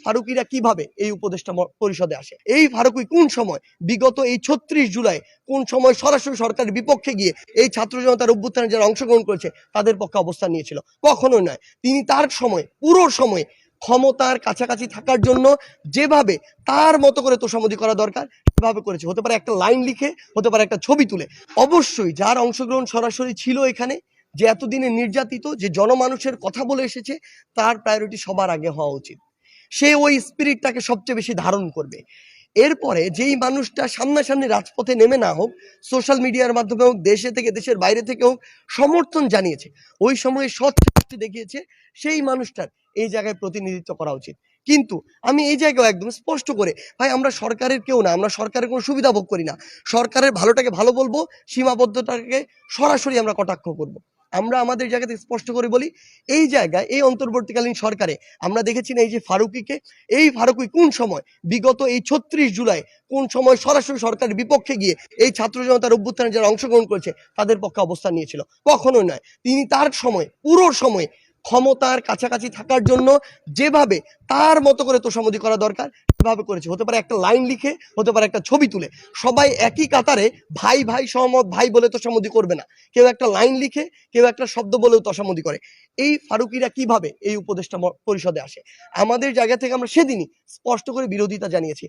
ফারুকিরা কিভাবে এই উপদেষ্টা পরিষদে আসে? এই ফারুকি কোন সময় বিগত এই ৩৬ জুলাই কোন সময় সরাসরি সরকারের বিপক্ষে গিয়ে এই ছাত্র জনতার অভ্যুত্থানে যারা অংশগ্রহণ করেছে তাদের পক্ষে অবস্থান নিয়েছিল? কখনোই নয়। তিনি তার সময় পুরো সময় ক্ষমতার কাছাকাছি থাকার জন্য যেভাবে তার মতো করে তোষামোদি করা দরকার সেভাবে করেছে। হতে পারে একটা লাইন লিখে, হতে পারে একটা ছবি তুলে। অবশ্যই যার অংশগ্রহণ সরাসরি ছিল এখানে, যে এতদিনে নির্যাতিত, যে জনমানুষের কথা বলে এসেছে, তার প্রায়োরিটি সবার আগে হওয়া উচিত। সে ওই স্পিরিটটাকে সবচেয়ে বেশি ধারণ করবে। এরপরে যেই মানুষটা সামনাসামনি রাজপথে নেমে না হোক, সোশ্যাল মিডিয়ার মাধ্যমে হোক, দেশে থেকে দেশের বাইরে থেকে হোক, সমর্থন জানিয়েছে, ওই সময়ে সৎ দেখিয়েছে, সেই মানুষটার এই জায়গায় প্রতিনিধিত্ব করা উচিত। কিন্তু আমি এই জায়গায় একদম স্পষ্ট করে, ভাই আমরা সরকারের কেউ না, আমরা সরকারের কোনো সুবিধা ভোগ করি না। সরকারের ভালোটাকে ভালো বলবো, সীমাবদ্ধতাকে সরাসরি আমরা কটাক্ষ করব। আমরা আমাদের জায়গাতে স্পষ্ট করে বলি, এই জায়গায় এই অন্তর্বর্তীকালীন সরকারে আমরা দেখেছি না এই যে ফারুকিকে, এই ফারুকি কোন সময় বিগত এই ৩৬ জুলাই কোন সময় সরাসরি সরকারের বিপক্ষে গিয়ে এই ছাত্র জনতার অভ্যুত্থানে যারা অংশগ্রহণ করেছে তাদের পক্ষে অবস্থান নিয়েছিল? কখনোই নয়। তিনি তার সময় পুরো সময় ক্ষমতার কাছাকাছি থাকার জন্য যেভাবে তার মতো করে তোষামোদি করা দরকার সেভাবে করেছে। হতে পারে একটা লাইন লিখে, হতে পারে একটা ছবি তুলে। সবাই একই কাতারে ভাই ভাই সহমত ভাই বলে তোষামোদি করবে না। কেউ একটা লাইন লিখে, কেউ একটা শব্দ বলেও তোষামোদি করে। এই ফারুকিরা কিভাবে এই উপদেষ্টা পরিষদে আসে? আমাদের জায়গা থেকে আমরা সেদিনই স্পষ্ট করে বিরোধিতা জানিয়েছি।